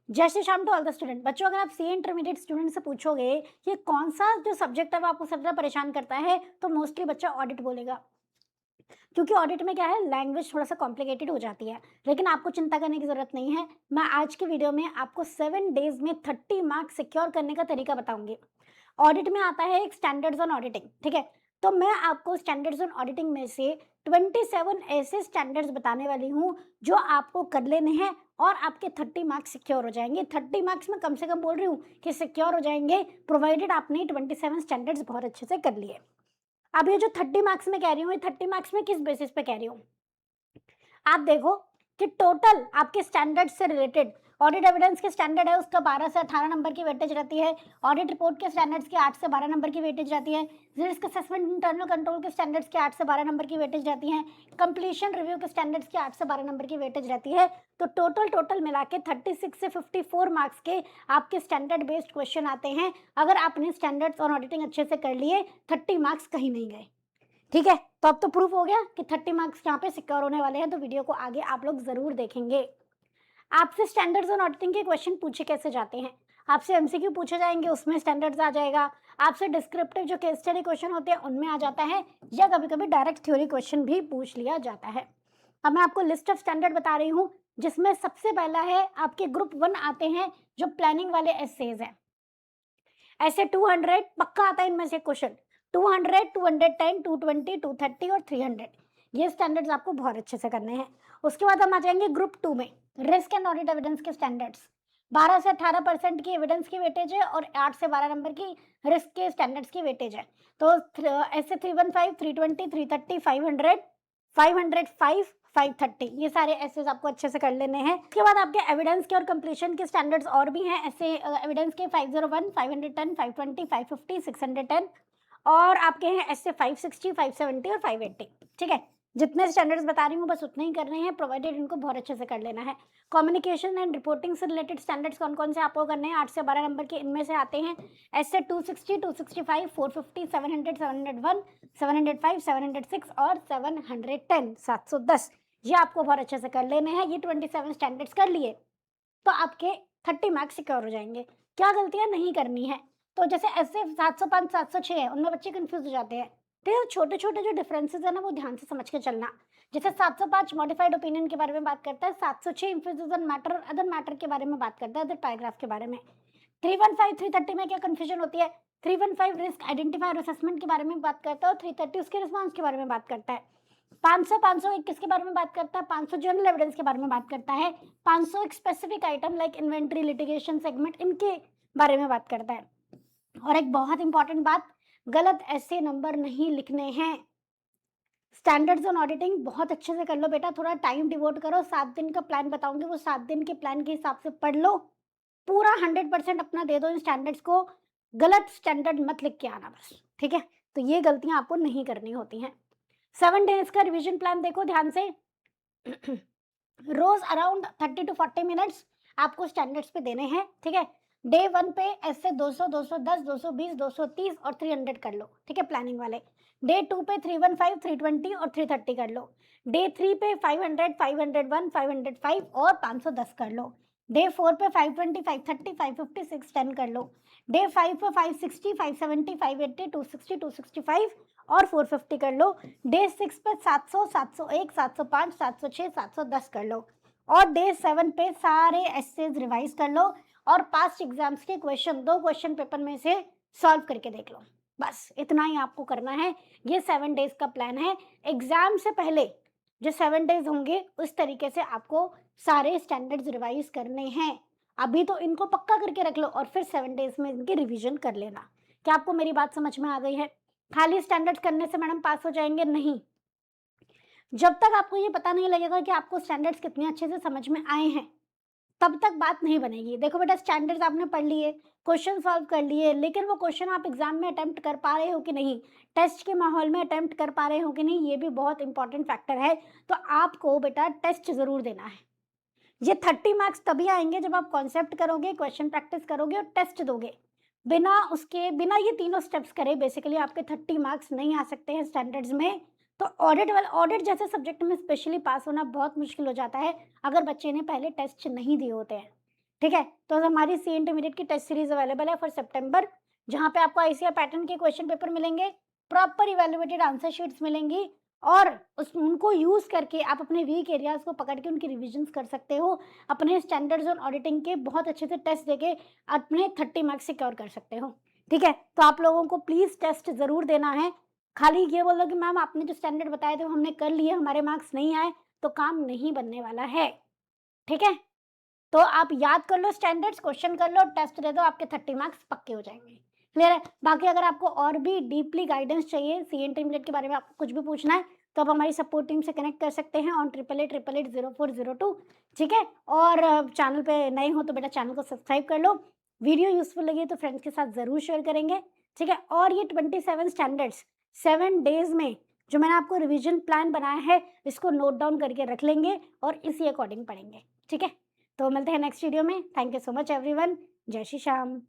जय Shri Shyam to all the student. बच्चों, अगर आप सीए इंटरमीडिएट स्टूडेंट से पूछोगे कि कौन सा जो सब्जेक्ट है वो आपको सबसे ज्यादा परेशान करता है, तो मोस्टली बच्चा ऑडिट बोलेगा। क्योंकि ऑडिट में क्या है, लैंग्वेज थोड़ा सा कॉम्प्लिकेटेड हो जाती है। लेकिन आपको चिंता करने की जरूरत नहीं है। मैं आज की वीडियो में आपको 7 डेज में 30 मार्क्स सिक्योर करने का तरीका बताऊंगी। ऑडिट में आता है एक स्टैंडर्ड्स ऑन ऑडिटिंग, ठीक है। तो मैं आपको स्टैंडर्ड्स ऑन ऑडिटिंग में से 27 ऐसे स्टैंडर्ड्स बताने वाली हूँ जो आपको कर लेने हैं और आपके 30 मार्क्स सिक्योर हो जाएंगे। 30 मार्क्स में कम से कम बोल रही हूँ कि सिक्योर हो जाएंगे, प्रोवाइडेड आपने 27 स्टैंडर्ड्स बहुत अच्छे से कर लिए। अब ये जो 30 मार्क्स में कह रही हूँ, ये 30 मार्क्स में किस बेसिस पे कह रही हूँ, आप देखो कि टोटल आपके स्टैंडर्ड से रिलेटेड ऑडिट एविडेंस के स्टैंडर्ड है उसका 12 से 18 नंबर की वेटेज रहती है। ऑडिट रिपोर्ट के स्टैंडर्ड्स की 8 से 12 नंबर की वेटेज रहती है। रिस्क असेसमेंट इंटरनल कंट्रोल के स्टैंडर्ड्स की 8 से 12 नंबर की वेटेज रहती है। कंप्लीशन रिव्यू के स्टैंडर्ड्स की 8 से 12 नंबर की वेटेज रहती है। तो टोटल मिला के 36 से 54 मार्क्स के आपके स्टैंडर्ड बेस्ड क्वेश्चन आते हैं। अगर आपने स्टैंडर्ड्स और ऑडिटिंग अच्छे से कर लिए, 30 मार्क्स कहीं नहीं गए। ठीक है, तो अब तो प्रूफ हो गया कि 30 मार्क्स यहाँ पे सिक्योर होने वाले हैं। तो वीडियो को आगे आप लोग जरूर देखेंगे। आपसे स्टैंडर्ड्स ऑन ऑडिटिंग के क्वेश्चन पूछे कैसे जाते हैं, आपसे एमसीक्यू पूछे जाएंगे, उसमें स्टैंडर्ड्स आ जाएगा। आपसे डिस्क्रिप्टिव जो केस स्टडी क्वेश्चन होते हैं उनमें आ जाता है, या कभी कभी डायरेक्ट थ्योरी क्वेश्चन भी पूछ लिया जाता है। अब मैं आपको लिस्ट ऑफ स्टैंडर्ड बता रही हूँ, जिसमें सबसे पहला है आपके ग्रुप 1 आते हैं जो प्लानिंग वाले एसेज है। ऐसे 200 पक्का आता है इनमें से क्वेश्चन। 200, 210, 220, 230 और 300, ये स्टैंडर्ड्स आपको बहुत अच्छे से करने हैं। उसके बाद हम आ जाएंगे ग्रुप 2 में, रिस्क एंड ऑडिट एविडेंस के स्टैंडर्ड्स। 12 से 18% की एविडेंस की वेटेज है और 8 से 12 नंबर की रिस्क के स्टैंडर्ड्स की वेटेज है। तो ऐसे 315, 320, 330, 500, 505, 530, ये सारे ऐसे आपको अच्छे से कर लेने हैं। उसके बाद आपके एविडेंस के और कंप्लीशन के स्टैंडर्ड्स और भी हैं। ऐसे एविडेंस के 501, 510, 520, 550, 610 और आपके हैं ऐसे 560, 570 और 580। ठीक है, जितने स्टैंडर्ड्स बता रही हूँ बस उतने ही करने हैं, प्रोवाइडेड इनको बहुत अच्छे से कर लेना है। कम्युनिकेशन एंड रिपोर्टिंग से रिलेटेड स्टैंडर्ड्स कौन कौन से आपको करने हैं, 8 से 12 नंबर के इनमें से आते हैं। ऐसे 260, 265, 450, 700, 701, 705, 706 और 710, 710, ये आपको बहुत अच्छे से कर लेने हैं। ये 27 स्टैंडर्ड्स कर लिए तो आपके 30 मार्क्स सिक्योर हो जाएंगे। क्या गलतियां नहीं करनी है, तो जैसे ऐसे 705, 706 है, उनमें बच्चे कंफ्यूज हो जाते हैं। तो छोटे छोटे जो डिफरेंसेस है ना, वो ध्यान से समझ के चलना। जैसे 705 मॉडिफाइड ओपिनियन के बारे में बात करता है, 706 इंफोसिस ऑन मैटर और अदर मैटर के बारे में बात करता है, अदर पैराग्राफ के बारे में। 315, 330 में क्या कंफ्यूजन होती है, 315 रिस्क आइडेंटिफायर असेसमेंट के बारे में बात करता है और 330 उसके रिस्पॉन्स के बारे में बात करता है। 500 किसके बारे में बात करता है, 500 जनरल एविडेंस के बारे में बात करता है। 500 एक specific item like inventory, litigation, segment, इनके बारे में बात करता है। और एक बहुत इंपॉर्टेंट बात, गलत ऐसे नंबर नहीं लिखने हैं। स्टैंडर्ड्स ऑन ऑडिटिंग बहुत अच्छे से कर लो बेटा, थोड़ा टाइम डिवोट करो। 7 दिन का प्लान बताऊंगी, वो 7 दिन के प्लान के हिसाब से पढ़ लो, पूरा 100% अपना दे दो इन स्टैंडर्ड्स को। गलत स्टैंडर्ड मत लिख के आना बस, ठीक है। तो ये गलतियां आपको नहीं करनी होती हैं। 7 डेज का रिवीजन प्लान देखो ध्यान से। रोज अराउंड 30 to 40 मिनट्स आपको स्टैंडर्ड्स पे देने हैं, ठीक है। डे 1 पे ऐसे 200, 210, 220, 230 और 300 कर लो, ठीक है, प्लानिंग वाले। डे 2 पे 315, 320 और 330 कर लो। डे 3 पे 500, 501, 505 और 510 कर लो। डे 4 पे 520, 530, 550, 610 कर लो। डे 5 पे 560, 570, 580, 260, 265 और 450 कर लो। डे 6 पे 700, 701, 705, 706, 710 कर लो। और डे 7 पे सारे एसेज रिवाइज कर लो और पास्ट एग्जाम्स के क्वेश्चन 2 क्वेश्चन पेपर में से सॉल्व करके देख लो। बस इतना ही आपको करना है। ये 7 डेज का प्लान है। एग्जाम से पहले जो 7 डेज होंगे उस तरीके से आपको सारे स्टैंडर्ड्स रिवाइज करने हैं। अभी तो इनको पक्का करके रख लो और फिर 7 डेज में इनकी रिवीजन कर लेना। क्या आपको मेरी बात समझ में आ गई है? खाली स्टैंडर्ड्स करने से मैडम पास हो जाएंगे, नहीं। जब तक आपको ये पता नहीं लगेगा कि आपको स्टैंडर्ड्स कितने अच्छे से समझ में आए हैं, तब तक बात नहीं बनेगी। देखो बेटा, स्टैंडर्ड्स आपने पढ़ लिए, क्वेश्चन सॉल्व कर लिए, लेकिन वो क्वेश्चन आप एग्जाम में अटेम्प्ट कर पा रहे हो कि नहीं, टेस्ट के माहौल में अटेम्प्ट कर पा रहे हो कि नहीं, ये भी बहुत इंपॉर्टेंट फैक्टर है। तो आपको बेटा टेस्ट जरूर देना है। ये 30 मार्क्स तभी आएंगे जब आप कॉन्सेप्ट करोगे, क्वेश्चन प्रैक्टिस करोगे और टेस्ट दोगे। बिना ये तीनों स्टेप्स करे बेसिकली आपके 30 मार्क्स नहीं आ सकते हैं स्टैंडर्ड्स में। तो ऑडिट जैसे सब्जेक्ट में स्पेशली पास होना बहुत मुश्किल हो जाता है अगर बच्चे ने पहले टेस्ट नहीं दिए होते हैं। ठीक है? तो हमारी सी इंटरमीडिएट की टेस्ट सीरीज़ अवेलेबल है फॉर सितंबर, जहाँ पे आपको आईसीआर पैटर्न के क्वेश्चन पेपर मिलेंगे, प्रॉपर इवैल्यूएटेड आंसर शीट्स मिलेंगी और उनको यूज़ करके आप अपने वीक एरियाज़ को पकड़ के उनकी रिविजन्स कर सकते हो। अपने स्टैंडर्ड्स और ऑडिटिंग के बहुत अच्छे से टेस्ट देके अपने 30 मार्क्स सिक्योर कर सकते हो। ठीक है? तो आप लोगों को प्लीज़ टेस्ट ज़रूर देना है। खाली ये बोल दो कि मैम आपने जो स्टैंडर्ड बताए थे वो हमने कर लिए, हमारे मार्क्स नहीं आए, तो काम नहीं बनने वाला है। ठीक है? तो आप याद कर लो स्टैंडर्ड्स, क्वेश्चन कर लो, टेस्ट दे दो, आपके 30 मार्क्स पक्के हो जाएँगे। क्लियर है? बाकी अगर आपको और भी डीपली गाइडेंस चाहिए, सी इंटरमीडिएट के बारे में आपको कुछ भी पूछना है, तो आप हमारी सपोर्ट टीम से कनेक्ट कर सकते हैं ऑन 8888880402। ठीक है? और चैनल पे नए हो तो बेटा चैनल को सब्सक्राइब कर लो। वीडियो यूज़फुल लगी तो फ्रेंड्स के साथ ज़रूर शेयर करेंगे। ठीक है? और ये 27 स्टैंडर्ड्स 7 डेज़ में जो मैंने आपको रिवीजन प्लान बनाया है, इसको नोट डाउन करके रख लेंगे और इसी अकॉर्डिंग पढ़ेंगे। ठीक है? तो मिलते हैं नेक्स्ट वीडियो में। Thank you so much everyone. जय श्री श्याम।